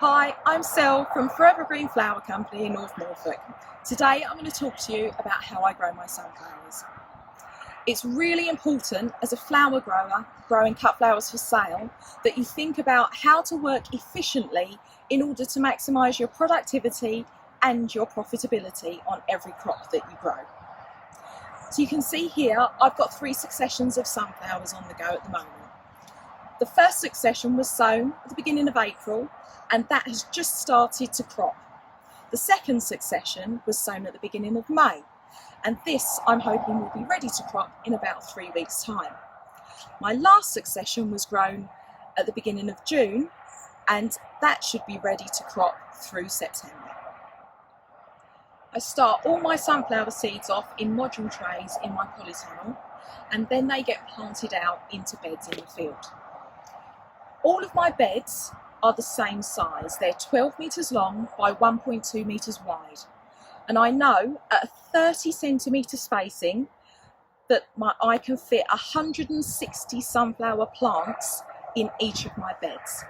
Hi, I'm Cel from Forever Green Flower Company in North Norfolk. Today I'm going to talk to you about how I grow my sunflowers. It's really important as a flower grower growing cut flowers for sale that you think about how to work efficiently in order to maximise your productivity and your profitability on every crop that you grow. So you can see here I've got 3 successions of sunflowers on the go at the moment. The first succession was sown at the beginning of April and that has just started to crop. The second succession was sown at the beginning of May and this I'm hoping will be ready to crop in about 3 weeks' time. My last succession was grown at the beginning of June and that should be ready to crop through September. I start all my sunflower seeds off in module trays in my polytunnel and then they get planted out into beds in the field. All of my beds are the same size. They're 12 metres long by 1.2 metres wide. And I know at a 30 centimetre spacing that I can fit 160 sunflower plants in each of my beds.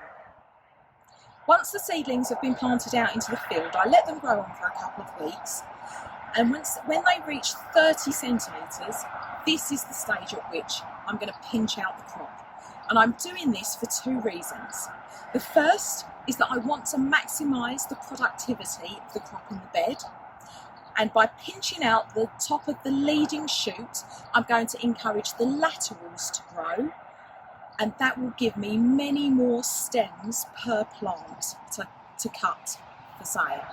Once the seedlings have been planted out into the field, I let them grow on for a couple of weeks. And when they reach 30 centimetres, this is the stage at which I'm going to pinch out the crop. And I'm doing this for 2 reasons. The first is that I want to maximise the productivity of the crop in the bed. And by pinching out the top of the leading shoot, I'm going to encourage the laterals to grow. And that will give me many more stems per plant to cut for sale.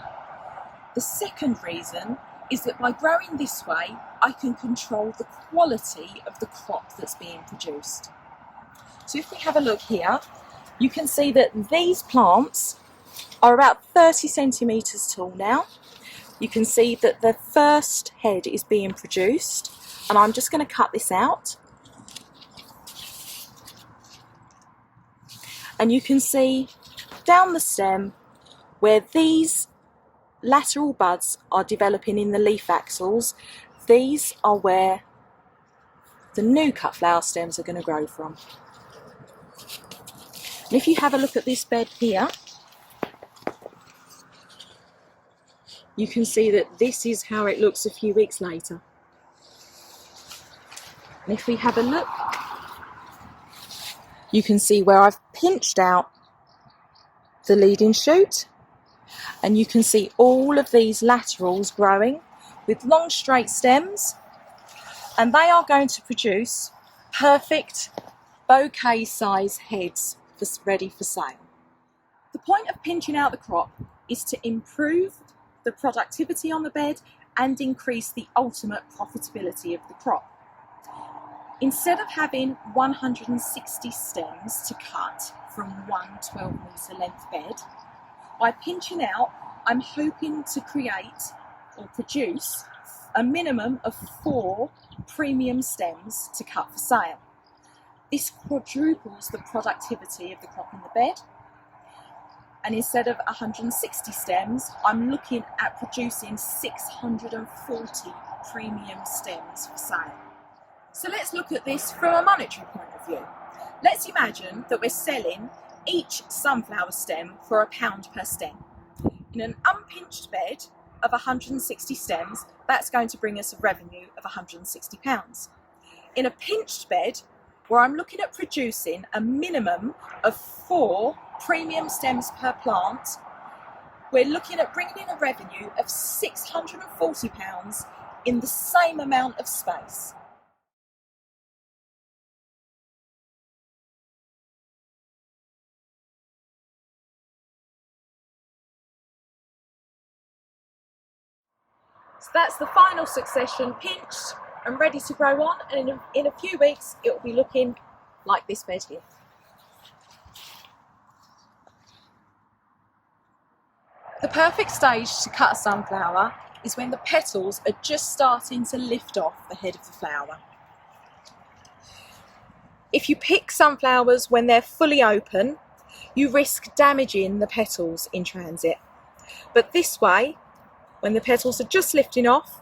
The second reason is that by growing this way, I can control the quality of the crop that's being produced. So if we have a look here, you can see that these plants are about 30 centimetres tall now. You can see that the first head is being produced, and I'm just going to cut this out. And you can see down the stem where these lateral buds are developing in the leaf axils, these are where the new cut flower stems are going to grow from. And if you have a look at this bed here, you can see that this is how it looks a few weeks later. And if we have a look, you can see where I've pinched out the leading shoot, and you can see all of these laterals growing with long straight stems, and they are going to produce perfect bouquet size heads ready for sale. The point of pinching out the crop is to improve the productivity on the bed and increase the ultimate profitability of the crop. Instead of having 160 stems to cut from one 12-metre length bed, by pinching out, I'm hoping to create or produce a minimum of 4 premium stems to cut for sale. This quadruples the productivity of the crop in the bed, and instead of 160 stems, I'm looking at producing 640 premium stems for sale. So let's look at this from a monetary point of view. Let's imagine that we're selling each sunflower stem for £1 per stem. In an unpinched bed of 160 stems, that's going to bring us a revenue of £160. In a pinched bed, where I'm looking at producing a minimum of 4 premium stems per plant, we're looking at bringing in a revenue of £640 in the same amount of space. So that's the final succession pinched and ready to grow on, and in a few weeks it will be looking like this bed here. The perfect stage to cut a sunflower is when the petals are just starting to lift off the head of the flower. If you pick sunflowers when they're fully open, you risk damaging the petals in transit. But this way, when the petals are just lifting off,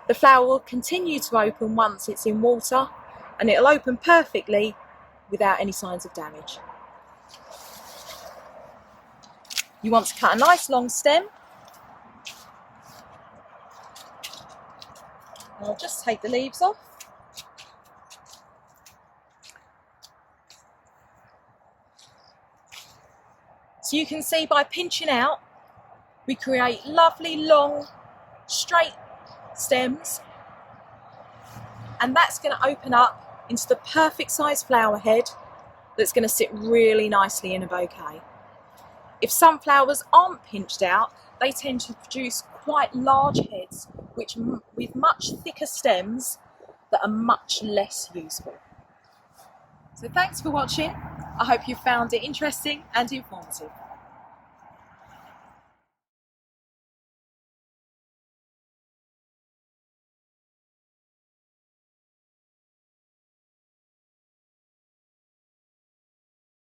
the flower will continue to open once it's in water, and it'll open perfectly without any signs of damage. You want to cut a nice long stem. I'll just take the leaves off. So you can see by pinching out, we create lovely, long, straight stems, and that's going to open up into the perfect size flower head that's going to sit really nicely in a bouquet. If sunflowers aren't pinched out, they tend to produce quite large heads, with much thicker stems that are much less useful. So thanks for watching. I hope you found it interesting and informative.